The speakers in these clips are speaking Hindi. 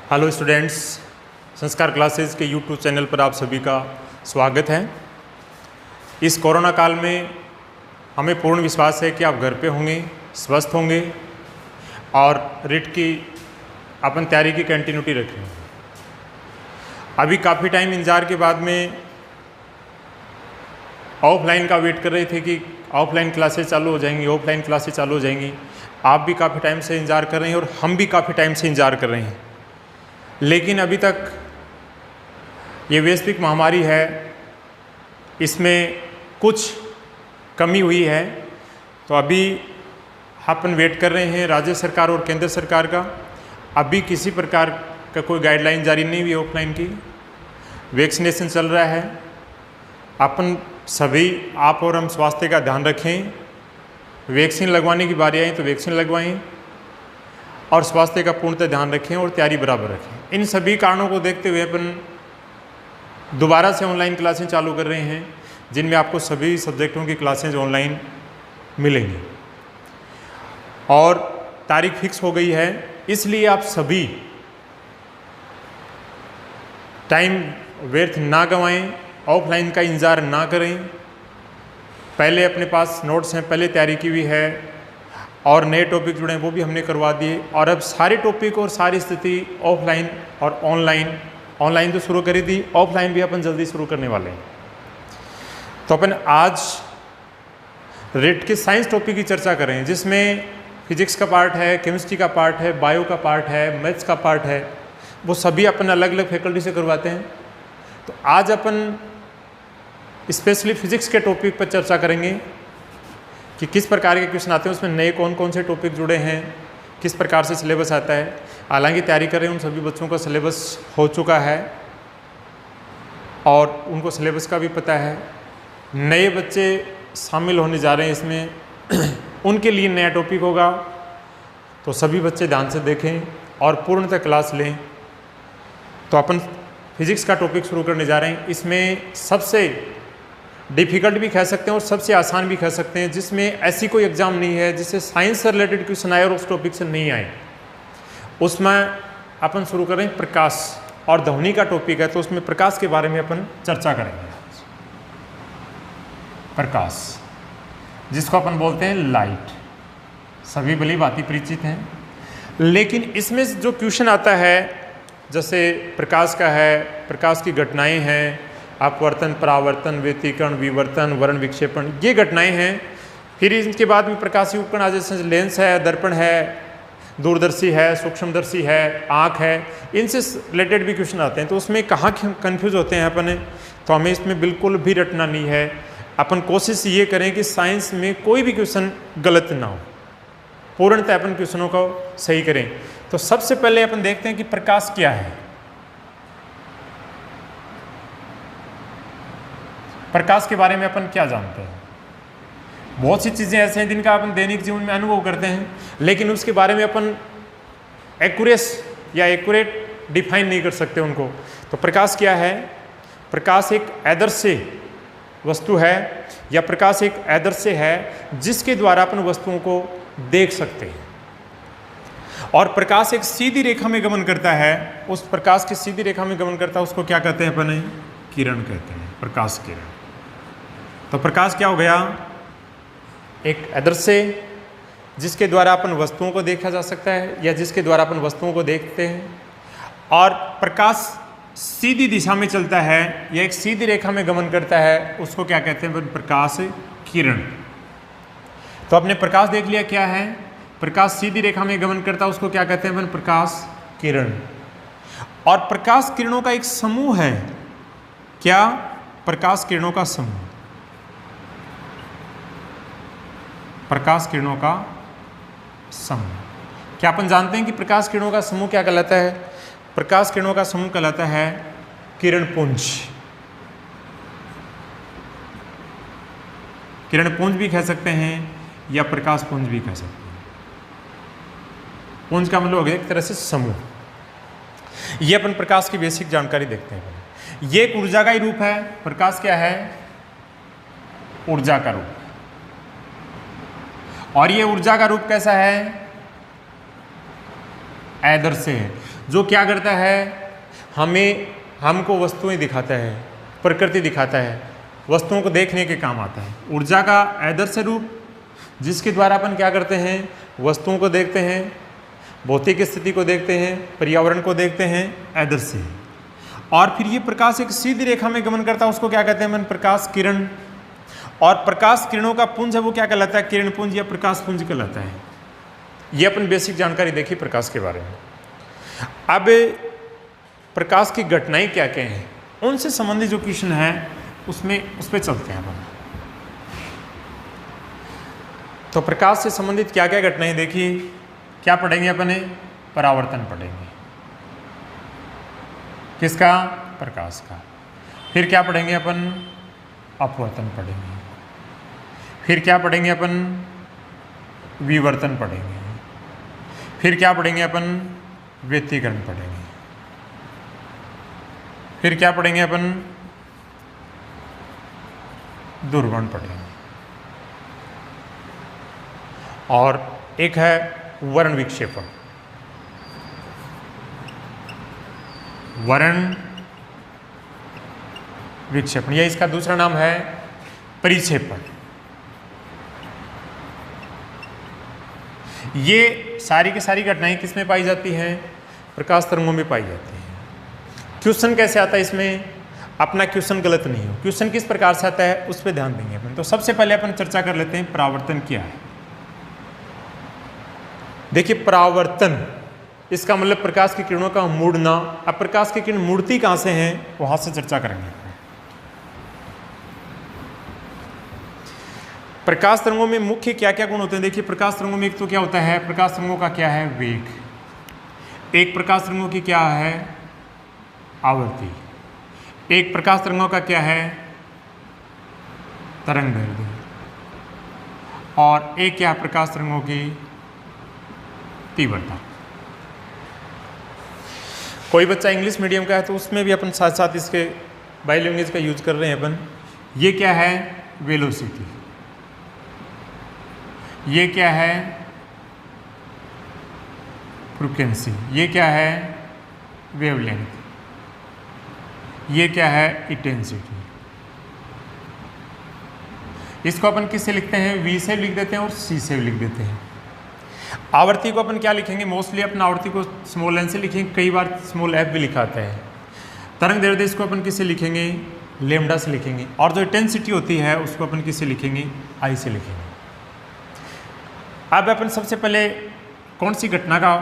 हेलो स्टूडेंट्स, संस्कार क्लासेस के यूट्यूब चैनल पर आप सभी का स्वागत है। इस कोरोना काल में हमें पूर्ण विश्वास है कि आप घर पे होंगे, स्वस्थ होंगे और रिट की अपन तैयारी की कंटिन्यूटी रखेंगे। अभी काफ़ी टाइम इंतज़ार के बाद में ऑफलाइन का वेट कर रहे थे कि ऑफलाइन क्लासेस चालू हो जाएंगी, ऑफलाइन क्लासेस चालू हो जाएंगी। आप भी काफ़ी टाइम से इंतज़ार कर रहे हैं और हम भी काफ़ी टाइम से इंतज़ार कर रहे हैं, लेकिन अभी तक ये वैश्विक महामारी है, इसमें कुछ कमी हुई है। तो अभी अपन वेट कर रहे हैं राज्य सरकार और केंद्र सरकार का। अभी किसी प्रकार का कोई गाइडलाइन जारी नहीं हुई ऑफलाइन की। वैक्सीनेशन चल रहा है। अपन सभी, आप और हम, स्वास्थ्य का ध्यान रखें। वैक्सीन लगवाने की बारी आई तो वैक्सीन लगवाएं और स्वास्थ्य का पूर्णतः ध्यान रखें और तैयारी बराबर रखें। इन सभी कारणों को देखते हुए अपन दोबारा से ऑनलाइन क्लासें चालू कर रहे हैं, जिनमें आपको सभी सब्जेक्टों की क्लासेज ऑनलाइन मिलेंगी और तारीख फिक्स हो गई है। इसलिए आप सभी टाइम व्यर्थ ना गंवाएं, ऑफलाइन का इंतज़ार ना करें। पहले अपने पास नोट्स हैं, पहले तैयारी की हुई है और नए टॉपिक जुड़े हैं वो भी हमने करवा दिए। और अब सारे टॉपिक और सारी स्थिति ऑफलाइन और ऑनलाइन तो शुरू करी थी, ऑफलाइन भी अपन जल्दी शुरू करने वाले हैं। तो अपन आज रेट के साइंस टॉपिक की चर्चा करें, जिसमें फिजिक्स का पार्ट है, केमिस्ट्री का पार्ट है, बायो का पार्ट है, मैथ्स का पार्ट है। वो सभी अपन अलग अलग फैकल्टी से करवाते हैं। तो आज अपन स्पेशली फिजिक्स के टॉपिक पर चर्चा करेंगे कि किस प्रकार के क्वेश्चन आते हैं, उसमें नए कौन कौन से टॉपिक जुड़े हैं, किस प्रकार से सिलेबस आता है। हालांकि तैयारी कर रहे हैं उन सभी बच्चों का सिलेबस हो चुका है और उनको सिलेबस का भी पता है। नए बच्चे शामिल होने जा रहे हैं इसमें, उनके लिए नया टॉपिक होगा। तो सभी बच्चे ध्यान से देखें और पूर्णतः क्लास लें। तो अपन फिजिक्स का टॉपिक शुरू करने जा रहे हैं। इसमें सबसे डिफ़िकल्ट भी कह सकते हैं और सबसे आसान भी कह सकते हैं, जिसमें ऐसी कोई एग्ज़ाम नहीं है जिससे साइंस से रिलेटेड क्वेश्चन आए और उस टॉपिक से नहीं आए। उसमें अपन शुरू करें प्रकाश और ध्वनि का टॉपिक है, तो उसमें प्रकाश के बारे में अपन चर्चा करेंगे। प्रकाश, जिसको अपन बोलते हैं लाइट, सभी भली भांति परिचित हैं। लेकिन इसमें जो क्वेश्चन आता है, जैसे प्रकाश का है, प्रकाश की घटनाएँ हैं, अपवर्तन, परावर्तन, व्यतिकरण, विवर्तन, वर्ण विक्षेपण, ये घटनाएं हैं। फिर इसके बाद में प्रकाशीय उपकरण आज जैसे लेंस है, दर्पण है, दूरदर्शी है, सूक्ष्मदर्शी है, आँख है, इनसे रिलेटेड भी क्वेश्चन आते हैं। तो उसमें कहाँ कन्फ्यूज होते हैं अपन, तो हमें इसमें बिल्कुल भी रटना नहीं है। अपन कोशिश ये करें कि साइंस में कोई भी क्वेश्चन गलत ना हो, पूर्णतः अपन क्वेश्चनों को सही करें। तो सबसे पहले अपन देखते हैं कि प्रकाश क्या है। प्रकाश के बारे में अपन क्या जानते हैं? बहुत सी चीज़ें ऐसे हैं जिनका अपन दैनिक जीवन में अनुभव करते हैं, लेकिन उसके बारे में अपन एक्यूरेट डिफाइन नहीं कर सकते उनको। तो प्रकाश क्या है? प्रकाश एक आदर्श वस्तु है, या प्रकाश एक आदर्श है जिसके द्वारा अपन वस्तुओं को देख सकते हैं। और प्रकाश एक सीधी रेखा में गमन करता है। उस प्रकाश की सीधी रेखा में गमन करता है, उसको क्या कहते हैं अपन? किरण कहते हैं, प्रकाश किरण। तो प्रकाश क्या हो गया? एक आदर्श जिसके द्वारा अपन वस्तुओं को देखा जा सकता है, या जिसके द्वारा अपन वस्तुओं को देखते हैं। और प्रकाश सीधी दिशा में चलता है या एक सीधी रेखा में गमन करता है, उसको क्या कहते हैं? प्रकाश किरण। तो आपने प्रकाश देख लिया क्या है। प्रकाश सीधी रेखा में गमन करता है, उसको क्या कहते हैं? प्रकाश किरण। और प्रकाश किरणों का एक समूह है। क्या? प्रकाश किरणों का समूह। प्रकाश किरणों का समूह। क्या अपन जानते हैं कि प्रकाश किरणों का समूह क्या कहलाता है? प्रकाश किरणों का समूह कहलाता है किरण पुंज। किरण पुंज भी कह सकते हैं या प्रकाश पुंज भी कह सकते हैं। पुंज का मतलब हो गया एक तरह से समूह। ये अपन प्रकाश की बेसिक जानकारी देखते हैं। ये एक ऊर्जा का ही रूप है। प्रकाश क्या है? ऊर्जा का रूप। और ये ऊर्जा का रूप कैसा है? आदर्श है। जो क्या करता है, हमको वस्तुएं दिखाता है, प्रकृति दिखाता है, वस्तुओं को देखने के काम आता है। ऊर्जा का आदर्श रूप जिसके द्वारा अपन क्या करते हैं, वस्तुओं को देखते हैं, भौतिक स्थिति को देखते हैं, पर्यावरण को देखते हैं, आदर्श है। और फिर ये प्रकाश एक सीधी रेखा में गमन करता है, उसको क्या कहते हैं अपन, प्रकाश किरण। और प्रकाश किरणों का पुंज है वो क्या कहलाता है, किरण पुंज या प्रकाश पुंज कहलाता है। ये अपन बेसिक जानकारी देखी प्रकाश के बारे में। अब प्रकाश की घटनाएं क्या क्या हैं, उनसे संबंधित जो क्वेश्चन है उस पर चलते हैं अपन। तो प्रकाश से संबंधित क्या क्या घटनाएं देखिए, क्या पढ़ेंगे अपन, परावर्तन पढ़ेंगे, किसका, प्रकाश का। फिर क्या पढ़ेंगे अपन, अपवर्तन पढ़ेंगे। फिर क्या पढ़ेंगे अपन, विवर्तन पढ़ेंगे। फिर क्या पढ़ेंगे अपन, व्यतिकरण पढ़ेंगे। फिर क्या पढ़ेंगे अपन, दुर्वर्ण पढ़ेंगे। और एक है वर्ण विक्षेपण, वर्ण विक्षेपण, या इसका दूसरा नाम है परिक्षेपण। ये सारी की सारी घटनाएं किस में पाई जाती हैं, प्रकाश तरंगों में पाई जाती हैं। क्वेश्चन कैसे आता है इसमें, अपना क्वेश्चन गलत नहीं हो, क्वेश्चन किस प्रकार से आता है उस पर ध्यान देंगे अपन। तो सबसे पहले अपन चर्चा कर लेते हैं परावर्तन क्या है। देखिए परावर्तन, इसका मतलब प्रकाश की किरणों का मुड़ना। अब प्रकाश की किरण मुड़ती कहां से हैं, वहां से चर्चा करेंगे। प्रकाश तरंगों में मुख्य क्या क्या गुण होते हैं, देखिए प्रकाश तरंगों में एक तो क्या होता है, प्रकाश तरंगों का क्या है, वेग। एक प्रकाश तरंगों की क्या है, आवृत्ति। एक प्रकाश तरंगों का क्या है, तरंग दैर्ध्य। और एक क्या है, प्रकाश तरंगों की तीव्रता। कोई बच्चा इंग्लिश मीडियम का है तो उसमें भी अपन साथ साथ इसके बायलैंग्वेज का यूज कर रहे हैं अपन। ये क्या है, वेलोसिटी। ये क्या है, फ्रीक्वेंसी। ये क्या है, वेवलेंथ। ये क्या है, इंटेंसिटी। इसको अपन किससे लिखते हैं, V से लिख देते हैं और C से लिख देते हैं। आवृत्ति को अपन क्या लिखेंगे, मोस्टली अपन आवृत्ति को स्मॉल n से लिखेंगे, कई बार स्मॉल f भी लिखा आता है। तरंग दैर्ध्य इसको अपन किससे लिखेंगे, लैम्डा से लिखेंगे। और जो इंटेंसिटी होती है उसको अपन किससे लिखेंगे, I से लिखेंगे। अब अपन सबसे पहले कौन सी घटना का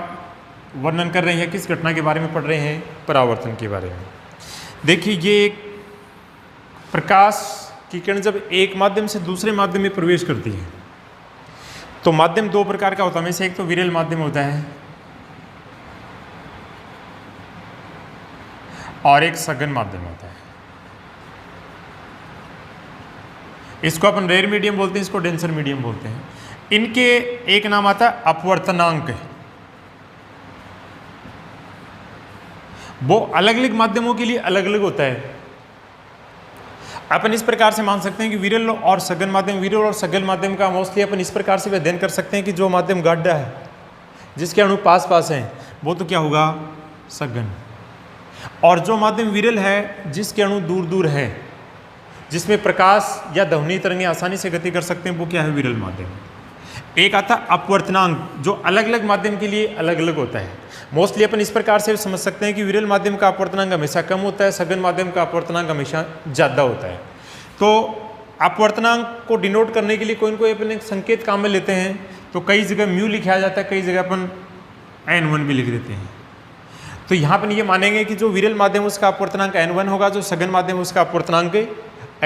वर्णन कर रहे हैं, किस घटना के बारे में पढ़ रहे हैं, परावर्तन के बारे में। देखिए ये एक प्रकाश की किरण जब एक माध्यम से दूसरे माध्यम में प्रवेश करती है तो माध्यम दो प्रकार का होता है, में से एक तो विरल माध्यम होता है और एक सघन माध्यम होता है। इसको अपन रेयर मीडियम बोलते हैं, इसको डेंसर मीडियम बोलते हैं। इनके एक नाम आता है अपवर्तनांक, वो अलग अलग माध्यमों के लिए अलग अलग होता है। अपन इस प्रकार से मान सकते हैं कि विरल और सघन माध्यम, विरल और सघन माध्यम का मोस्टली अपन इस प्रकार से अध्ययन कर सकते हैं कि जो माध्यम गाढ़ा है, जिसके अणु पास पास हैं, वो तो क्या होगा, सघन। और जो माध्यम विरल है, जिसके अणु दूर दूर है, जिसमें प्रकाश या ध्वनि तरंगें आसानी से गति कर सकते हैं, वो क्या है, विरल माध्यम। एक आता अपवर्तनांक, जो अलग अलग माध्यम के लिए अलग अलग होता है। मोस्टली अपन इस प्रकार से समझ सकते हैं कि विरल माध्यम का अपवर्तनांक हमेशा कम होता है, सघन माध्यम का अपवर्तनांक हमेशा ज़्यादा होता है। तो अपवर्तनांक को डिनोट करने के लिए कोई न कोई अपन एक संकेत काम में लेते हैं। तो कई जगह म्यू लिखा जाता है, कई जगह अपन n1 भी लिख देते हैं। तो यहाँ पर ये मानेंगे कि जो विरल माध्यम उसका अपवर्तनांक n1 होगा, जो सघन माध्यम उसका अपवर्तनांक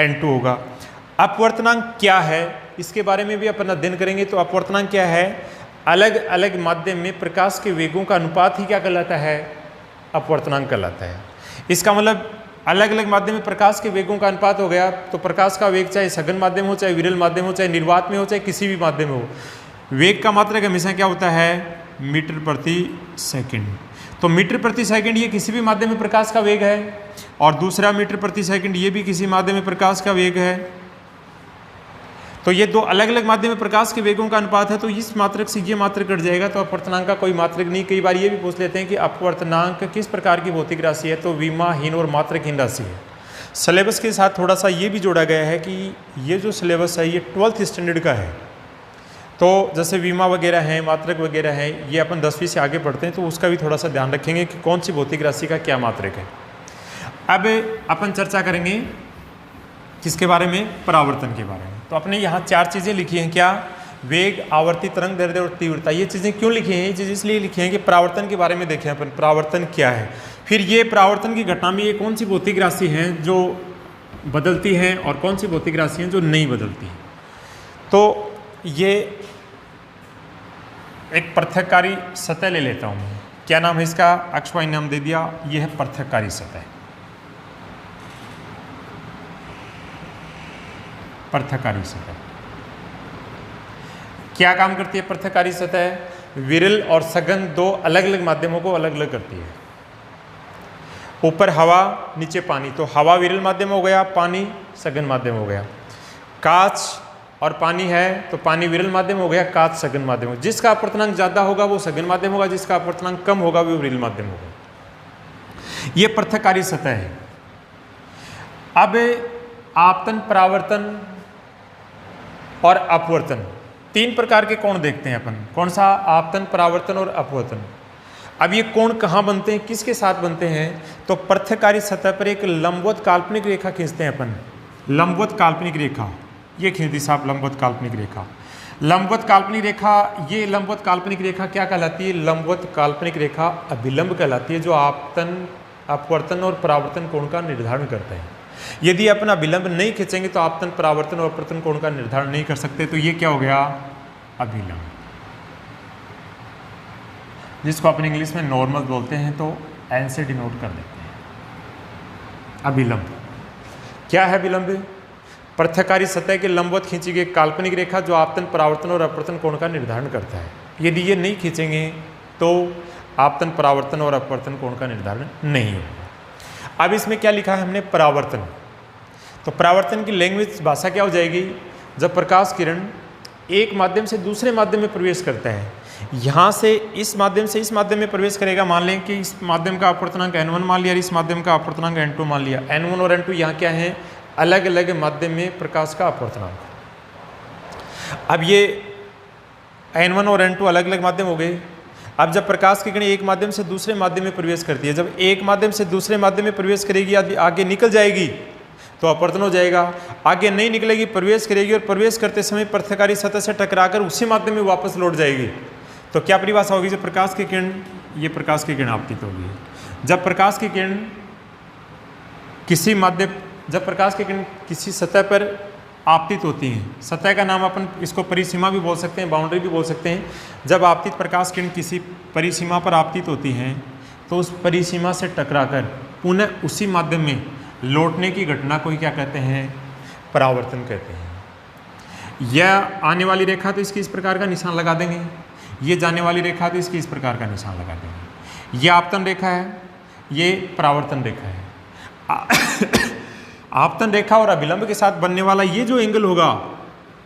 n2 होगा। अपवर्तनांक क्या है, इसके बारे में भी अपन अध्ययन करेंगे। तो अपवर्तनांक क्या है, अलग अलग माध्यम में प्रकाश के वेगों का अनुपात ही क्या कहलाता है, अपवर्तनांक कहलाता है। इसका मतलब अलग अलग माध्यम में प्रकाश के वेगों का अनुपात हो गया, तो प्रकाश का वेग चाहे सघन माध्यम हो, चाहे विरल माध्यम हो, चाहे निर्वात में हो, चाहे किसी भी माध्यम में हो, वेग का मात्रक हमेशा क्या होता है, मीटर प्रति सेकेंड। तो मीटर प्रति सेकंड ये किसी भी माध्यम में प्रकाश का वेग है, और दूसरा मीटर प्रति सेकंड ये भी किसी माध्यम में प्रकाश का वेग है। तो ये दो अलग अलग माध्यम में प्रकाश के वेगों का अनुपात है, तो इस मात्रक से ये मात्रक कट जाएगा, तो अपवर्तनांक का कोई मात्रक नहीं। कई बार ये भी पूछ लेते हैं कि अपवर्तनांक किस प्रकार की भौतिक राशि है, तो विमाहीन और मात्रकहीन राशि है। सिलेबस के साथ थोड़ा सा ये भी जोड़ा गया है कि ये जो सिलेबस है ये 12th स्टैंडर्ड का है, तो जैसे विमा वगैरह हैं, मात्रक वगैरह हैं, ये अपन 10वीं से आगे पढ़ते हैं, तो उसका भी थोड़ा सा ध्यान रखेंगे कि कौन सी भौतिक राशि का क्या मात्रक है। अब अपन चर्चा करेंगे किसके बारे में, परावर्तन के बारे में। तो अपने यहाँ 4 चीज़ें लिखी हैं, क्या, वेग, आवर्ती तरंग दैर्ध्य और तीव्रता। ये चीज़ें क्यों लिखी हैं, ये चीज़ इसलिए लिखी हैं कि परावर्तन के बारे में देखें अपन, परावर्तन क्या है, फिर ये परावर्तन की घटना में ये कौन सी भौतिक राशि हैं जो बदलती हैं और कौन सी भौतिक राशि हैं जो नहीं बदलती हैं। तो ये एक पृथककारी सतह ले लेता हूँ मैं, क्या नाम है इसका, XY नाम दे दिया, ये है पृथककारी सतह। पृथककारी सतह क्या काम करती है, पृथककारी सतह विरल और सघन दो अलग अलग माध्यमों को अलग अलग करती है। ऊपर हवा, नीचे पानी, तो हवा विरल माध्यम हो गया, पानी सघन माध्यम हो गया। कांच और पानी है तो पानी विरल माध्यम हो गया, कांच सघन माध्यम हो गया। जिसका अपवर्तनांक ज़्यादा होगा वो सघन माध्यम होगा, जिसका अपवर्तनांक कम होगा वो विरल माध्यम होगा। ये पृथककारी सतह है। अब आपतन, परावर्तन और अपवर्तन, 3 प्रकार के कोण देखते हैं अपन। कौन सा, आपतन, परावर्तन और अपवर्तन। अब ये कोण कहाँ बनते हैं, किसके साथ बनते हैं, तो पृथककारी सतह पर एक लंबवत काल्पनिक रेखा खींचते हैं अपन, लंबवत काल्पनिक रेखा, ये खींच दी साहब, लंबवत काल्पनिक रेखा। लंबवत काल्पनिक रेखा, ये लंबवत काल्पनिक रेखा क्या कहलाती है, लंबवत काल्पनिक रेखा अभिलंब कहलाती है, जो आपतन, अपवर्तन और परावर्तन कोण का निर्धारण करते हैं। यदि अपन अभिलंब नहीं खींचेंगे तो आपतन, परावर्तन और अपवर्तन कोण का निर्धारण नहीं कर सकते, तो ये क्या हो गया, अभिलंब, जिसको अपन इंग्लिश में नॉर्मल बोलते हैं, तो एन से डिनोट कर देते हैं। अभिलंब क्या है, अभिलंब पृथककारी सतह के लंबवत खींची गई काल्पनिक रेखा जो आपतन, परावर्तन और अपवर्तन कोण का निर्धारण करता है। यदि ये नहीं खींचेंगे तो आपतन, परावर्तन और अपवर्तन कोण का निर्धारण नहीं होगा। अब इसमें क्या लिखा है हमने, परावर्तन। तो परावर्तन की लैंग्वेज भाषा क्या हो जाएगी, जब प्रकाश किरण एक माध्यम से दूसरे माध्यम में प्रवेश करता है, यहाँ से इस माध्यम में प्रवेश करेगा। मान लें कि इस माध्यम का अपवर्तनांक n1 मान लिया और इस माध्यम का अपवर्तनांक n2 मान लिया। n1 और n2 यहाँ क्या है, अलग अलग माध्यम में प्रकाश का अपवर्तनांक। अब ये n1 और n2 अलग अलग माध्यम हो गए। अब जब प्रकाश की किरण एक माध्यम से दूसरे माध्यम में प्रवेश करती है, जब एक माध्यम से दूसरे माध्यम में प्रवेश करेगी, आगे निकल जाएगी तो अपवर्तन हो जाएगा। आगे नहीं निकलेगी, प्रवेश करेगी और प्रवेश करते समय पृथककारी सतह से टकराकर उसी माध्यम में वापस लौट जाएगी। तो क्या परिभाषा होगी, जब प्रकाश की किरण, ये प्रकाश की किरण आपतित होगी। जब प्रकाश की किरण किसी माध्यम, जब प्रकाश की किरण किसी सतह पर आपतित होती हैं, सतह का नाम अपन इसको परिसीमा भी बोल सकते हैं, बाउंड्री भी बोल सकते हैं। जब आपतित प्रकाश किरण किसी परिसीमा पर आपतित होती हैं तो उस परिसीमा से टकराकर पुनः उसी माध्यम में लौटने की घटना को ही क्या कहते हैं, परावर्तन कहते हैं। यह आने वाली रेखा तो इसकी इस प्रकार का निशान लगा देंगे, ये जाने वाली रेखा तो इसकी इस प्रकार का निशान लगा देंगे। ये आपतन रेखा है, ये परावर्तन रेखा है। आपतन रेखा और अभिलंब के साथ बनने वाला ये जो एंगल होगा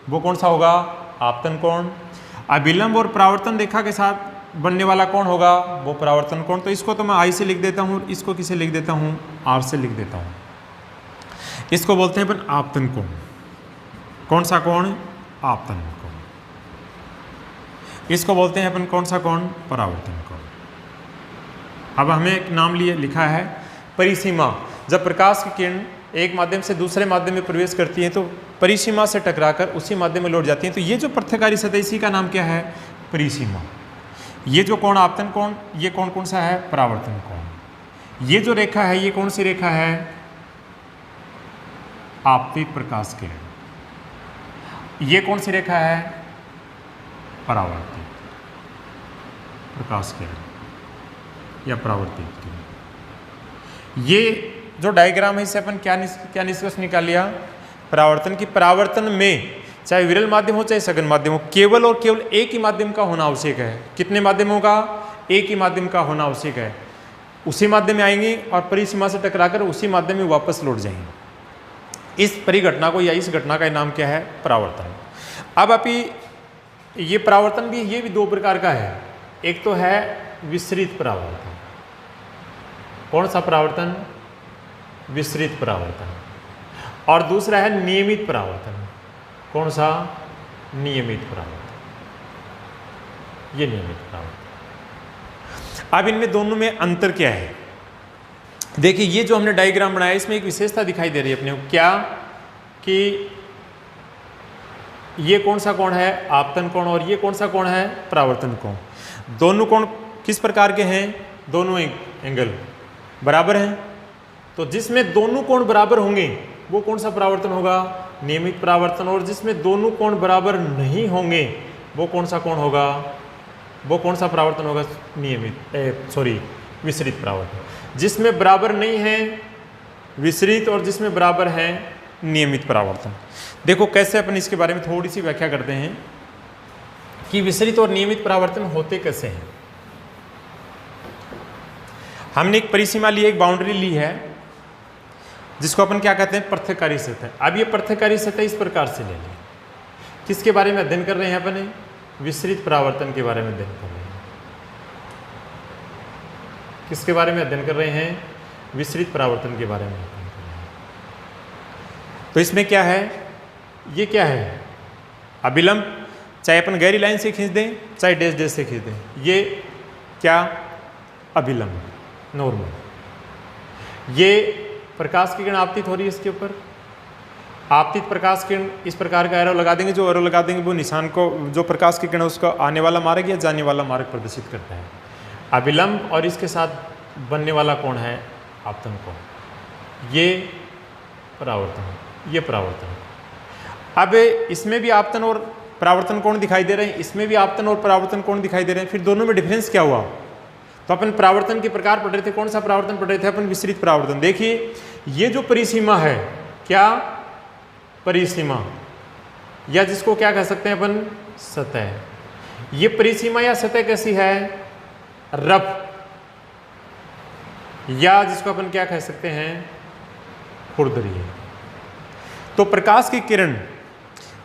वो कौन सा होगा, आपतन कोण। अभिलंब और परावर्तन रेखा के साथ बनने वाला कौन होगा, वो परावर्तन कोण। तो इसको तो मैं आई से लिख देता हूँ, इसको किसे लिख देता हूँ, आर से लिख देता हूँ। इसको बोलते हैं अपन आपतन कोण। कौन सा कोण, आपतन कोण। इसको बोलते हैं अपन कौन सा कोण, परावर्तन कोण। अब हमें एक नाम लिए लिखा है परिसीमा। जब प्रकाश की किरण एक माध्यम से दूसरे माध्यम में प्रवेश करती है तो परिसीमा से टकराकर उसी माध्यम में लौट जाती है। तो ये जो पृथककारी सतह, इसी का नाम क्या है, परिसीमा। ये जो कोण आपतन कोण, ये कोण कौन सा है, परावर्तन कोण। ये जो रेखा है ये कौन सी रेखा है, आपतित प्रकाश किरण। ये कौन सी रेखा है, परावर्तित प्रकाश किरण या परावर्तित किरण। ये जो डायग्राम है इससे अपन क्या निष्कर्ष निकाल लिया, परावर्तन की, परावर्तन में चाहे विरल माध्यम हो चाहे सघन माध्यम हो, केवल और केवल एक ही माध्यम का होना आवश्यक है। कितने माध्यमों का, एक ही माध्यम का होना आवश्यक है। उसी माध्यम में आएंगे और परिसीमा से टकराकर उसी माध्यम में वापस लौट जाएंगे। इस परिघटना को या इस घटना का नाम क्या है, परावर्तन। अब आप ये परावर्तन भी, ये भी दो प्रकार का है। एक तो है विसरित परावर्तन। कौन सा परावर्तन? विसरित परावर्तन। और दूसरा है नियमित परावर्तन। कौन सा? नियमित परावर्तन। ये नियमित परावर्तन। अब इनमें दोनों में अंतर क्या है? देखिए, ये जो हमने डायग्राम बनाया इसमें एक विशेषता दिखाई दे रही है अपने को, क्या कि ये कौन सा कोण है? आपतन कोण। और ये कौन सा कोण है? परावर्तन कोण। दोनों कोण किस प्रकार के हैं? दोनों एंगल बराबर हैं। तो जिसमें दोनों कोण बराबर होंगे वो कौन सा परावर्तन होगा? नियमित परावर्तन। और जिसमें दोनों कोण बराबर नहीं होंगे वो कौन सा कोण होगा? वो कौन सा परावर्तन होगा? विसरित परावर्तन। जिसमें बराबर नहीं है विसरित और जिसमें बराबर है नियमित परावर्तन। देखो कैसे अपन इसके बारे में थोड़ी सी व्याख्या करते हैं कि विसरित और नियमित परावर्तन होते कैसे हैं। हमने एक परिसीमा ली है, एक बाउंड्री ली है, जिसको अपन क्या कहते हैं? पृथक्कारी सतह। अब ये पृथक्कारी सतह इस प्रकार से ले लें। किसके बारे में अध्ययन कर रहे हैं अपन? विसरित परावर्तन के बारे में अध्ययन कर रहे हैं। किसके बारे में अध्ययन कर रहे हैं? विसरित परावर्तन के बारे में अध्ययन कर रहे हैं। तो इसमें क्या है? ये क्या है? अभिलंब। चाहे अपन गहरी लाइन से खींच दें, चाहे डैश डैश से खींच दें, ये क्या? अभिलंब, नॉर्मल। ये प्रकाश की किरण आपतित हो रही है इसके ऊपर। आपतित प्रकाश किरण इस प्रकार का एरो लगा देंगे। जो एरो लगा देंगे वो निशान को, जो प्रकाश की किरण उसका आने वाला मार्ग या जाने वाला मार्ग प्रदर्शित करता है। अभिलंब और इसके साथ बनने वाला कोण है आपतन कोण। ये परावर्तन, ये परावर्तन। अब इसमें भी आपतन और परावर्तन कोण दिखाई दे रहे हैं, इसमें भी आपतन और परावर्तन कोण दिखाई दे रहे हैं। फिर दोनों में डिफरेंस क्या हुआ? तो अपन परावर्तन के प्रकार पढ़ रहे थे। कौन सा परावर्तन पढ़ रहे थे अपन? विसरित परावर्तन। देखिए, ये जो परिसीमा है, क्या? परिसीमा, या जिसको क्या कह सकते हैं अपन? सतह। ये परिसीमा या सतह कैसी है? रफ। या जिसको अपन क्या कह सकते हैं? खुरदरी है। तो प्रकाश की किरण,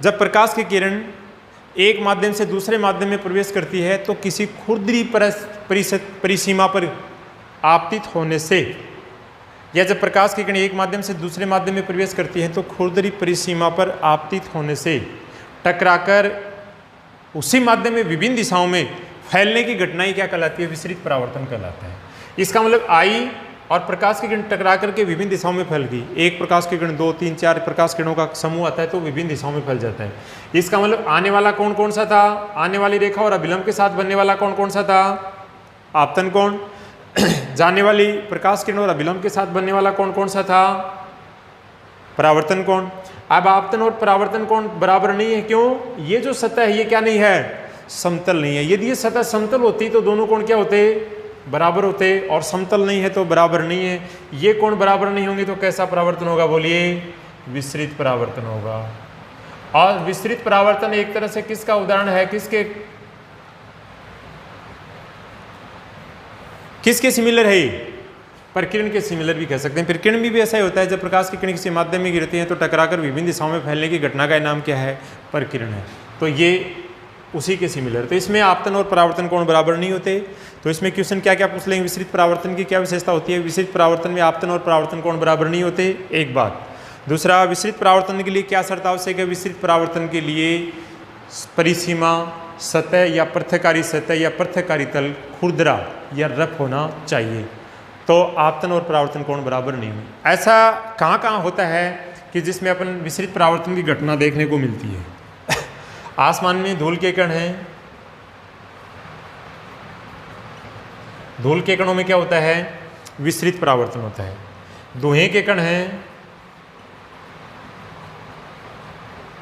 जब प्रकाश की किरण एक माध्यम से दूसरे माध्यम में प्रवेश करती है तो किसी खुरदरी परिसीमा पर आपतित होने से, या जब प्रकाश की किरण एक माध्यम से दूसरे माध्यम में प्रवेश करती है तो खुरदरी परिसीमा पर आपतित होने से टकराकर उसी माध्यम में विभिन्न दिशाओं में फैलने की घटनाएं क्या कहलाती है? विसरित परावर्तन कहलाता है। इसका मतलब आई और प्रकाश की किरण टकरा करके विभिन्न दिशाओं में फैल गई। एक प्रकाश की किरण, 2, 3, 4 प्रकाश किरणों का समूह आता है तो विभिन्न दिशाओं में फैल जाता है। इसका मतलब आने वाला कोण कौन सा था? आने वाली रेखा और अभिलंब के साथ बनने वाला कोण कौन सा था? आपतन कोण। जाने वाली प्रकाश किरण और अभिलंब के साथ बनने वाला कोण कौन सा था? परावर्तन कोण। अब आपतन और परावर्तन कोण बराबर नहीं है। क्यों? ये जो सतह है ये क्या नहीं है? समतल नहीं है। यदि ये सतह समतल होती तो दोनों कोण क्या होते? बराबर होते। और समतल नहीं है तो बराबर नहीं है। ये कोण बराबर नहीं होंगे तो कैसा परावर्तन होगा? बोलिए, विसरित परावर्तन होगा। और विसरित परावर्तन एक तरह से किसका उदाहरण है? किसके सिमिलर है? प्रकिरण के सिमिलर भी कह सकते हैं। प्रकिरण भी ऐसा ही होता है, जब प्रकाश की किरण किसी माध्यम में गिरती है तो टकराकर विभिन्न दिशाओं में फैलने की घटना का नाम क्या है? प्रकिरण है। तो ये उसी के सिमिलर। तो इसमें आपतन और परावर्तन कोण बराबर नहीं होते। तो इसमें क्वेश्चन क्या क्या पूछ लेंगे? विसरित परावर्तन की क्या विशेषता होती है? विसरित परावर्तन में आपतन और परावर्तन कोण बराबर नहीं होते, एक बात। दूसरा, विसरित परावर्तन के लिए क्या शर्त आवश्यक है? विसरित परावर्तन के लिए परिसीमा, सतह या पृथक्कारी सतह या पृथक्कारी तल खुरदरा या रफ होना चाहिए। तो आपतन और परावर्तन कोण बराबर नहीं हुए। ऐसा कहाँ कहाँ होता है कि जिसमें अपन विसरित परावर्तन की घटना देखने को मिलती है? आसमान में धूल के कण हैं। धूल के कणों में क्या होता है? विसरित परावर्तन होता है। धुएं के कण हैं।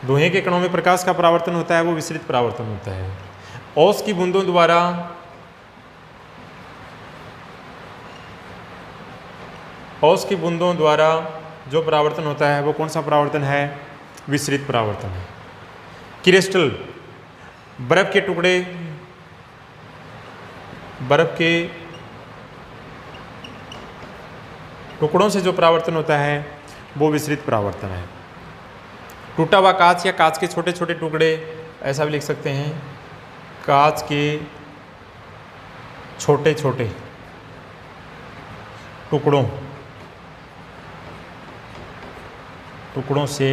धुएं के कणों में प्रकाश का परावर्तन होता है, वो विसरित परावर्तन होता है। ओस की बूंदों द्वारा जो परावर्तन होता है वो कौन सा परावर्तन है? विसरित परावर्तन है। क्रिस्टल, बर्फ के टुकड़े, बर्फ के टुकड़ों से जो परावर्तन होता है वो विसरित परावर्तन है। टूटा हुआ कांच या कांच के छोटे छोटे टुकड़े ऐसा भी लिख सकते हैं, कांच के छोटे छोटे टुकड़ों से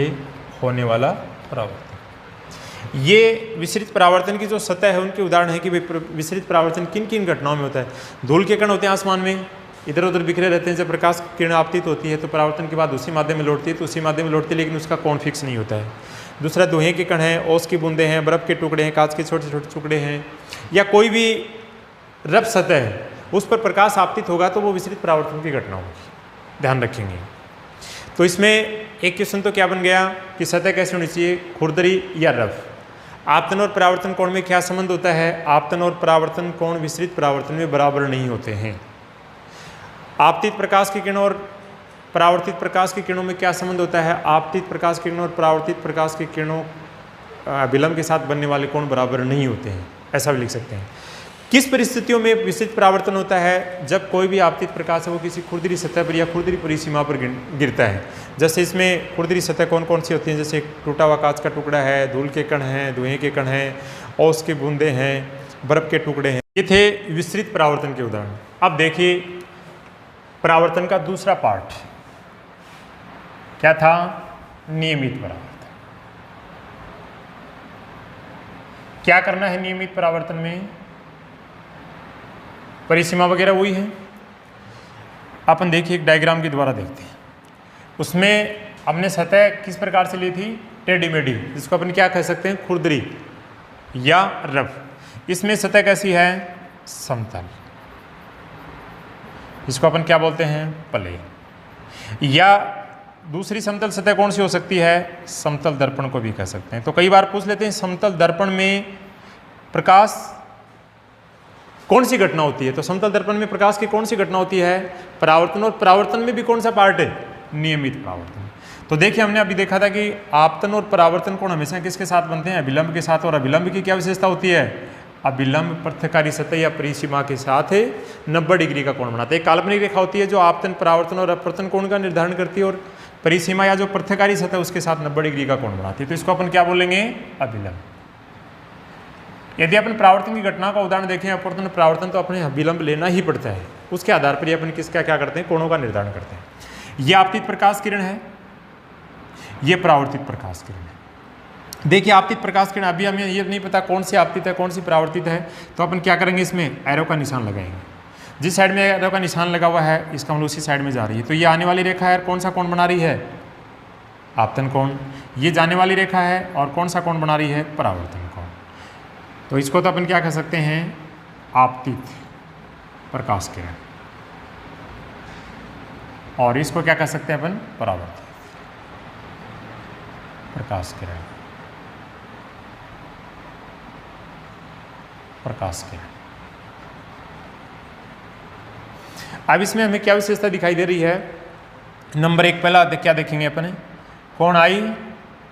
होने वाला परावर्तन। ये विसरित परावर्तन की जो सतह है उनके उदाहरण है कि विसरित परावर्तन किन किन घटनाओं में होता है। धूल के कण होते हैं आसमान में, इधर उधर बिखरे रहते हैं, जब प्रकाश किरण आपतित होती है तो परावर्तन के बाद उसी माध्यम में लौटती है, तो उसी माध्यम में लौटती है, लेकिन उसका कोण फिक्स नहीं होता है। दूसरा धुएं के कण हैं, ओस की बूंदें हैं, बर्फ के टुकड़े हैं, कांच के छोटे छोटे टुकड़े हैं, या कोई भी रफ सतह है उस पर प्रकाश आपतित होगा तो वो विसरित परावर्तन की घटना होगी, ध्यान रखेंगे। तो इसमें एक क्वेश्चन तो क्या बन गया कि सतह कैसे होनी चाहिए, खुरदरी या रफ। आपतन और परावर्तन कोण में क्या संबंध होता है, आपतन और परावर्तन कोण विसरित परावर्तन में बराबर नहीं होते हैं। आपतित प्रकाश की किरणों और परावर्तित प्रकाश की किरणों में क्या संबंध होता है, आपतित प्रकाश की किरणों और परावर्तित प्रकाश की किरणों विलंब के साथ बनने वाले कोण बराबर नहीं होते हैं, ऐसा भी लिख सकते हैं। किस परिस्थितियों में विसरित परावर्तन होता है, जब कोई भी आपतित प्रकाश है वो किसी खुरदरी सतह पर या खुरदरी परिसीमा पर गिरता है। जैसे इसमें खुरदरी सतह कौन कौन सी होती हैं, जैसे टूटा हुआ कांच का टुकड़ा है, धूल के कण हैं, धुएं के कण हैं, ओस के बूंदे हैं, बर्फ के टुकड़े हैं। ये थे विसरित परावर्तन के उदाहरण। अब देखिए परावर्तन का दूसरा पार्ट क्या था, नियमित परावर्तन। क्या करना है नियमित परावर्तन में, परिसीमा वगैरह वही है। अपन देखिए एक डायग्राम के द्वारा देखते हैं, उसमें हमने सतह किस प्रकार से ली थी, टेढ़ी मेढ़ी, जिसको अपन क्या कह सकते हैं, खुरदरी या रफ। इसमें सतह कैसी है, समतल, इसको अपन क्या बोलते हैं, प्लेन। या दूसरी समतल सतह कौन सी हो सकती है, समतल दर्पण को भी कह सकते हैं। तो कई बार पूछ लेते हैं समतल दर्पण में प्रकाश कौन सी घटना होती है, तो समतल दर्पण में प्रकाश की कौन सी घटना होती है, परावर्तन। और परावर्तन में भी कौन सा पार्ट है, नियमित परावर्तन। तो देखिए हमने अभी देखा था कि आपतन और परावर्तन कोण हमेशा किसके साथ बनते हैं, अभिलंब के साथ। और अभिलंब की क्या विशेषता होती है, अभिलंब पृथ्वकारी सतह या परिसीमा के साथ 90 डिग्री का कोण बनाते हैं। एक काल्पनिक रेखा होती है जो आपतन, परावर्तन और अपवर्तन कोण का निर्धारण करती है, और परिसीमा या जो पृथ्वकारी सतह उसके साथ 90 डिग्री का कोण बनाती है। तो इसको अपन क्या बोलेंगे, अभिलंब। यदि अपन परावर्तन की घटना का उदाहरण देखें, अपवर्तन परावर्तन, तो अपने विलंब लेना ही पड़ता है। उसके आधार पर अपन किसका क्या करते हैं, कोणों का निर्धारण करते हैं। ये आपतित प्रकाश किरण है, ये परावर्तित प्रकाश किरण है। देखिए आपतित प्रकाश किरण, अभी हमें ये नहीं पता कौन सी आपतित है कौन सी परावर्तित है, तो अपन क्या करेंगे, इसमें एरो का निशान लगाएंगे। जिस साइड में एरो का निशान लगा हुआ है इसका मतलब उसी साइड में जा रही है। तो ये आने वाली रेखा है, कौन सा कोण बना रही है, आपतन कोण। ये जाने वाली रेखा है और कौन सा कोण बना रही है, परावर्तन कोण। तो इसको तो अपन क्या कह सकते हैं, आपतित प्रकाश किरण, और इसको क्या कह सकते हैं अपन, परावर्तित प्रकाश किरण, प्रकाश किरण। अब इसमें हमें क्या विशेषता दिखाई दे रही है, नंबर एक पहला क्या देखेंगे अपन, कोण आई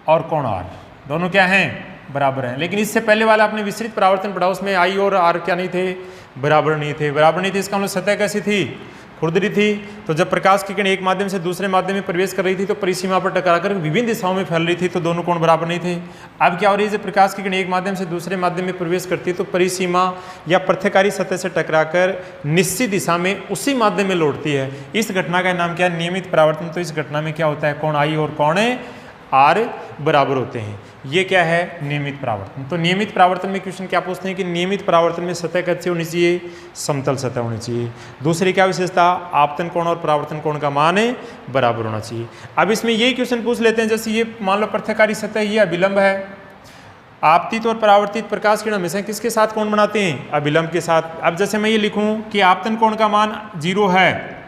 और कोण आर दोनों क्या हैं, बराबर हैं। लेकिन इससे पहले वाला आपने विसरित परावर्तन पढ़ा, उसमें आई और आर क्या नहीं थे, बराबर नहीं थे। बराबर नहीं थे इसका मतलब सतह कैसी थी, खुरदरी थी। तो जब प्रकाश की किरण एक माध्यम से दूसरे माध्यम में प्रवेश कर रही थी तो परिसीमा पर टकराकर विभिन्न दिशाओं में फैल रही थी, तो दोनों कोण बराबर नहीं थे। अब क्या हो रही है, जब प्रकाश की किरण एक माध्यम से दूसरे माध्यम में प्रवेश करती है तो परिसीमा या पृथ्वकारी सतह से टकराकर निश्चित दिशा में उसी माध्यम में लौटती है। इस घटना का नाम क्या है, नियमित परावर्तन। तो इस घटना में क्या होता है, कोण आई और कोण आर बराबर होते हैं। ये क्या है, नियमित परावर्तन। तो नियमित परावर्तन में क्वेश्चन क्या पूछते हैं कि नियमित परावर्तन में सतह कैसी होनी चाहिए, समतल सतह होनी चाहिए। दूसरी क्या विशेषता, आपतन कोण और परावर्तन कोण का मान बराबर होना चाहिए। अब इसमें यही क्वेश्चन पूछ लेते हैं, जैसे ये मान लो पृथ्वकारी सतह, ये अभिलंब है। आपतित और परावर्तित प्रकाश किरण हमेशा किसके साथ कोण बनाते हैं, अभिलंब के साथ। अब जैसे मैं ये लिखूं कि आपतन कोण का मान 0 है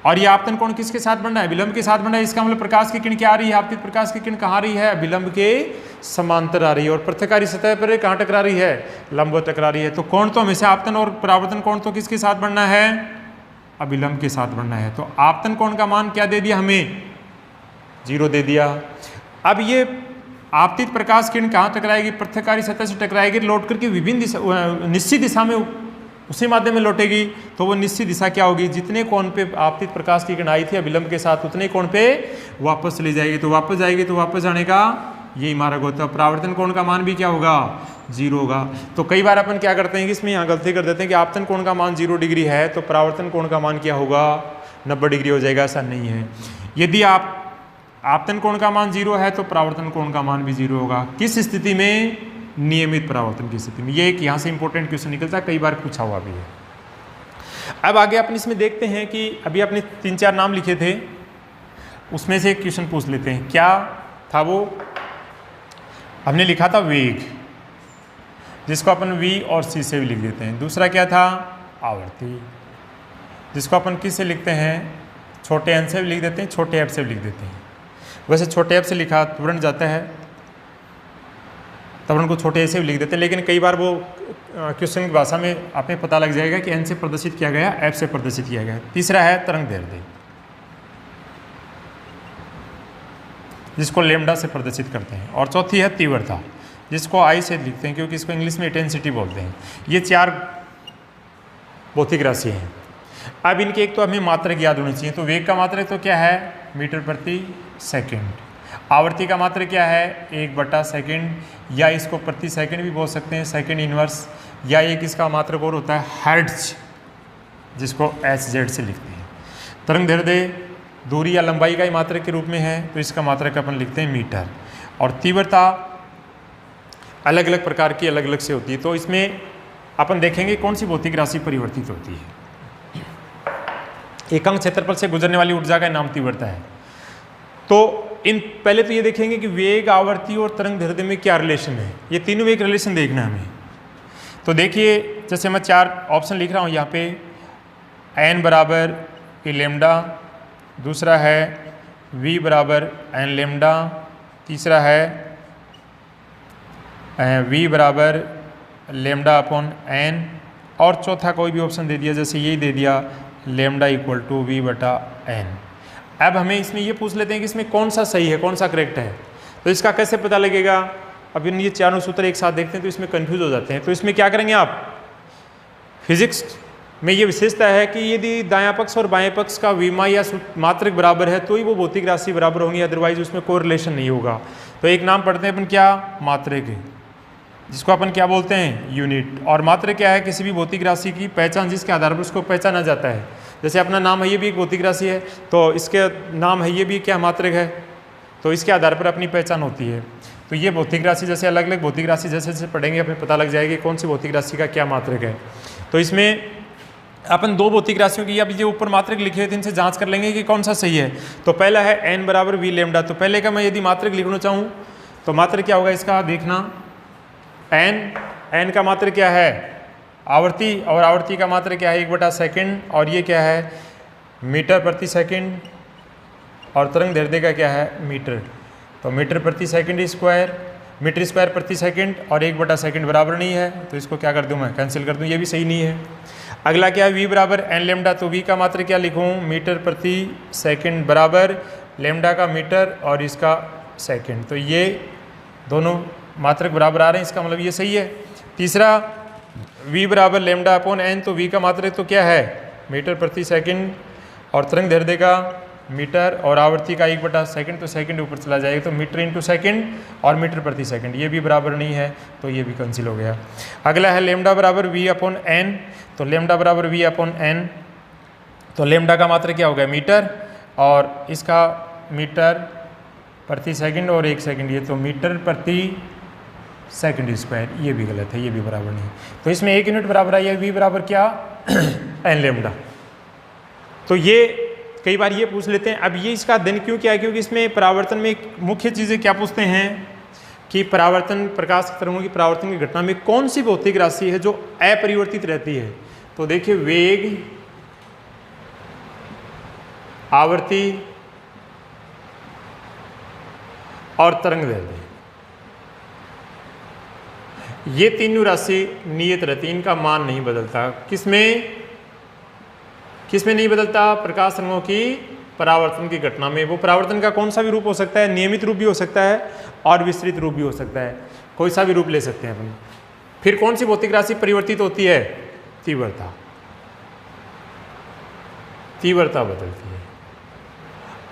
और ये आपतन कोण किसके साथ बन रहा है, विलंब के साथ बन रहा है। इसका मतलब प्रकाश की किरण क्या आ रही है, आपतित प्रकाश की किरण कहाँ आ रही है, विलंब के समांतर आ रही है। और पृथ्वकारी सतह पर कहाँ टकरा रही है, लंबवत टकरा रही है। तो कोण तो हमेशा आपतन और परावर्तन कोण तो किसके साथ बनना है, अभिलंब के साथ बनना है। तो आपतन कोण का मान क्या दे दिया हमें, 0 दे दिया। अब ये आपतित प्रकाश किरण कहाँ टकराएगी, पृथ्वकारी सतह से टकराएगी, लौट करके विभिन्न दिशा, निश्चित दिशा में उसी माध्यम में लौटेगी। तो वो निश्चित दिशा क्या होगी, जितने कोण पे आपतित प्रकाश की किरण आई थी अभिलंब के साथ, उतने कोण पे वापस चली जाएगी। तो वापस जाएगी, तो वापस जाने का यही मार्ग होता है। परावर्तन कोण का मान भी क्या होगा, 0 होगा। तो कई बार अपन क्या करते हैं कि इसमें यहाँ गलती कर देते हैं कि आपतन कोण का मान 0 डिग्री है तो परावर्तन कोण का मान क्या होगा, 90 डिग्री हो जाएगा। ऐसा नहीं है। यदि आपतन कोण का मान 0 है तो परावर्तन कोण का मान भी 0 होगा। किस स्थिति में, नियमित परावर्तन की स्थिति में। ये एक यहाँ से इंपॉर्टेंट क्वेश्चन निकलता है, कई बार पूछा हुआ भी है। अब आगे अपन इसमें देखते हैं कि अभी आपने 3-4 नाम लिखे थे, उसमें से एक क्वेश्चन पूछ लेते हैं। क्या था वो, हमने लिखा था वेग, जिसको अपन V और C से भी लिख देते हैं। दूसरा क्या था, आवर्ती, जिसको अपन किस से लिखते हैं, छोटे n से भी लिख देते हैं, छोटे f से भी लिख देते हैं। वैसे छोटे f से लिखा तुरंत जाता है, तब उनको छोटे से भी लिख देते हैं, लेकिन कई बार वो क्वेश्चन की भाषा में आपने पता लग जाएगा कि n से प्रदर्शित किया गया, f से प्रदर्शित किया गया। तीसरा है तरंग दैर्ध्य, जिसको लैम्डा से प्रदर्शित करते हैं। और चौथी है तीव्रता, जिसको I से लिखते हैं, क्योंकि इसको इंग्लिश में इंटेंसिटी बोलते हैं। ये 4 भौतिक राशि हैं। अब इनके एक तो हमें मात्रक याद होनी चाहिए। तो वेग का मात्रक तो क्या है, मीटर प्रति सेकंड। आवर्ती का मात्रक क्या है, 1/सेकंड, या इसको प्रति सेकंड भी बोल सकते हैं, सेकंड इनवर्स, या एक इसका मात्रक और होता है हर्ट्ज, जिसको HZ से लिखते हैं। तरंग दैर्ध्य दूरी या लंबाई का ही मात्रक के रूप में है, तो इसका मात्रक अपन लिखते हैं मीटर। और तीव्रता अलग अलग प्रकार की अलग अलग से होती है। तो इसमें अपन देखेंगे कौन सी भौतिक राशि परिवर्तित होती है। एकांक क्षेत्रफल से गुजरने वाली ऊर्जा का नाम तीव्रता है। तो इन पहले तो ये देखेंगे कि वेग, आवर्ती और तरंग दैर्ध्य में क्या रिलेशन है। ये तीनों में एक रिलेशन देखना है हमें। तो देखिए, जैसे मैं 4 ऑप्शन लिख रहा हूँ यहाँ पे, n बराबर ए लैम्डा, दूसरा है v बराबर n लैम्डा, तीसरा है v बराबर लैम्डा अपॉन n, और चौथा कोई भी ऑप्शन दे दिया, जैसे यही दे दिया लैम्डा इक्वल टू v/n। अब हमें इसमें ये पूछ लेते हैं कि इसमें कौन सा सही है, कौन सा करेक्ट है। तो इसका कैसे पता लगेगा। अब इन ये चारों सूत्र एक साथ देखते हैं तो इसमें कंफ्यूज हो जाते हैं। तो इसमें क्या करेंगे आप, फिजिक्स में ये विशेषता है कि यदि दायां पक्ष और बाएं पक्ष का विमा या मात्रक बराबर है तो ही वो भौतिक राशि बराबर होंगी, अदरवाइज उसमें कोई रिलेशन नहीं होगा। तो एक नाम पढ़ते हैं अपन क्या, मात्रक, जिसको अपन क्या बोलते हैं, यूनिट। और मात्रक क्या है, किसी भी भौतिक राशि की पहचान जिसके आधार पर उसको पहचाना जाता है। जैसे अपना नाम है, ये भी एक भौतिक राशि है, तो इसके नाम है, ये भी क्या मात्रक है, तो इसके आधार पर अपनी पहचान होती है। तो ये भौतिक राशि, जैसे अलग अलग भौतिक राशि जैसे जैसे पढ़ेंगे हमें पता लग जाएगी कौन सी भौतिक राशि का क्या मात्रक है। तो इसमें अपन 2 भौतिक राशियों की, अब ये ऊपर मात्रक लिखे हुए थे, इनसे जांच कर लेंगे कि कौन सा सही है। तो पहला है n बराबर v लैम्डा। तो पहले का मैं यदि मात्रक लिखना चाहूँ तो मात्रक क्या होगा इसका, देखना, n का मात्रक क्या है, आवर्ती, और आवर्ती का मात्रक क्या है, 1/सेकंड, और ये क्या है, मीटर प्रति सेकंड, और तरंग दैर्ध्य का क्या है, मीटर। तो मीटर प्रति सेकंड स्क्वायर, मीटर स्क्वायर प्रति सेकंड, और 1/सेकंड बराबर नहीं है, तो इसको क्या कर दूं मैं, कैंसिल कर दूं, ये भी सही नहीं है। अगला क्या है, v बराबर n लैम्डा। तो v का मात्रक क्या लिखूं, मीटर प्रति सेकंड बराबर लैम्डा का मीटर और इसका सेकंड। तो ये दोनों मात्रक बराबर आ रहे हैं, इसका मतलब ये सही है। तीसरा v बराबर लैम्डा अपॉन n। तो v का मात्रक तो क्या है, मीटर प्रति सेकंड, और तरंग दैर्ध्य का मीटर, और आवर्ती का 1/सेकंड, तो सेकंड ऊपर चला जाएगा, तो मीटर इंटू सेकंड और मीटर प्रति सेकंड, ये भी बराबर नहीं है, तो ये भी कैंसिल हो गया। अगला है लैम्डा बराबर v अपॉन n। तो लैम्डा बराबर v अपॉन n, तो लैम्डा का मात्रक क्या हो गया, मीटर, और इसका मीटर प्रति सेकंड और 1 सेकंड, ये तो मीटर प्रति सेकंड स्क्वायर, ये भी गलत है, ये भी बराबर नहीं। तो इसमें 1 यूनिट बराबर आई है, v बराबर क्या n लैम्डा। तो ये कई बार ये पूछ लेते हैं। अब ये इसका दिन क्यों क्या है, क्योंकि इसमें परावर्तन में मुख्य चीज़ें क्या पूछते हैं कि परावर्तन, प्रकाश की तरंगों की परावर्तन की घटना में कौन सी भौतिक राशि है जो अपरिवर्तित रहती है। तो देखिए, वेग, आवर्ती और तरंग दैर्ध्य, ये तीनों राशि नियत रहती है, इनका मान नहीं बदलता। किसमें नहीं बदलता, प्रकाश तरंगों की परावर्तन की घटना में। वो परावर्तन का कौन सा भी रूप हो सकता है, नियमित रूप भी हो सकता है और विस्तृत रूप भी हो सकता है, कोई सा भी रूप ले सकते हैं अपन। फिर कौन सी भौतिक राशि परिवर्तित होती है, तीव्रता बदलती है।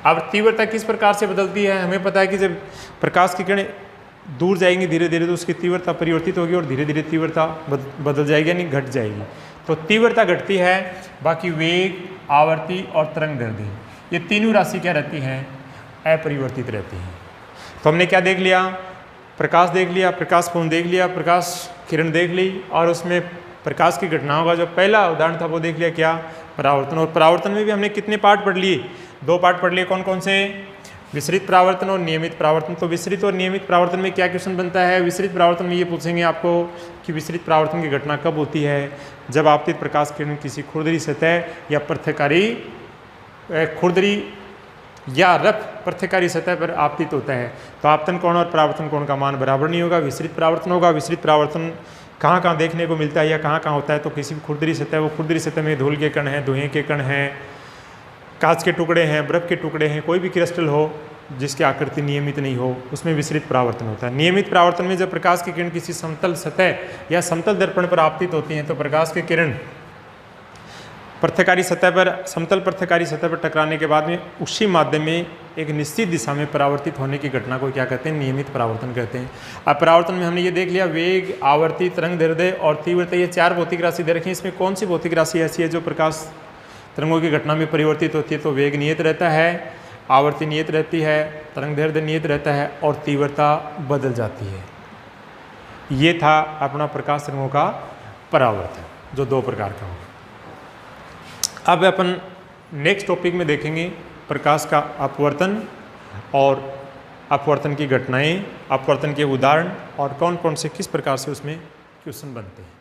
अब तीव्रता किस प्रकार से बदलती है, हमें पता है कि जब प्रकाश की किरणें दूर जाएंगी धीरे धीरे तो उसकी तीव्रता परिवर्तित होगी और धीरे धीरे तीव्रता बदल जाएगी यानी घट जाएगी। तो तीव्रता घटती है, बाकी वेग, आवर्ती और तरंग दैर्ध्य ये तीनों राशि क्या रहती हैं, अपरिवर्तित रहती हैं। तो हमने क्या देख लिया, प्रकाश देख लिया, प्रकाश कोण देख लिया, प्रकाश किरण देख ली और उसमें प्रकाश की घटनाओं का जो पहला उदाहरण था वो देख लिया क्या, परावर्तन। और परावर्तन में भी हमने कितने पार्ट पढ़ लिए, 2 पार्ट पढ़ लिए। कौन कौन से, विसरित परावर्तन और नियमित परावर्तन। तो विसरित और नियमित परावर्तन में क्या क्वेश्चन बनता है, विसरित परावर्तन में ये पूछेंगे आपको कि विसरित परावर्तन की घटना कब होती है, जब आपतित प्रकाश किरण किसी खुरदरी सतह या पृथ्वकारी खुरदरी या रफ पृथ्वकारी सतह पर आपतित होता है। तो आपतन कोण और परावर्तन कोण का मान बराबर नहीं होगा, विसरित परावर्तन होगा। विसरित परावर्तन कहाँ कहाँ देखने को मिलता है या कहाँ कहाँ होता है, तो किसी भी खुरदरी सतह, वो खुरदरी सतह में धूल के कण हैं, धुएं के कण हैं, कांच के टुकड़े हैं, बर्फ के टुकड़े हैं, कोई भी क्रिस्टल हो जिसकी आकृति नियमित नहीं हो, उसमें विसरित परावर्तन होता है। नियमित परावर्तन में जब प्रकाश की किरण किसी समतल सतह या समतल दर्पण पर आपतित होती हैं तो प्रकाश की किरण पृथ्वकारी सतह पर, समतल पृथ्वकारी सतह पर टकराने के बाद में उसी माध्यम में एक निश्चित दिशा में परावर्तित होने की घटना को क्या कहते हैं, नियमित परावर्तन कहते हैं। अब परावर्तन में हमने ये देख लिया, वेग, आवर्ती, तरंग दैर्ध्य और तीव्रता, ये 4 भौतिक राशि दे रखी हैं। इसमें कौन सी भौतिक राशि ऐसी है जो प्रकाश तरंगों की घटना में परिवर्तित होती है, तो वेग नियत रहता है, आवर्ती नियत रहती है, तरंग दैर्ध्य नियत रहता है और तीव्रता बदल जाती है। ये था अपना प्रकाश तरंगों का परावर्तन जो 2 प्रकार का होगा। अब अपन नेक्स्ट टॉपिक में देखेंगे प्रकाश का अपवर्तन और अपवर्तन की घटनाएं, अपवर्तन के उदाहरण और कौन कौन से किस प्रकार से उसमें क्वेश्चन बनते हैं।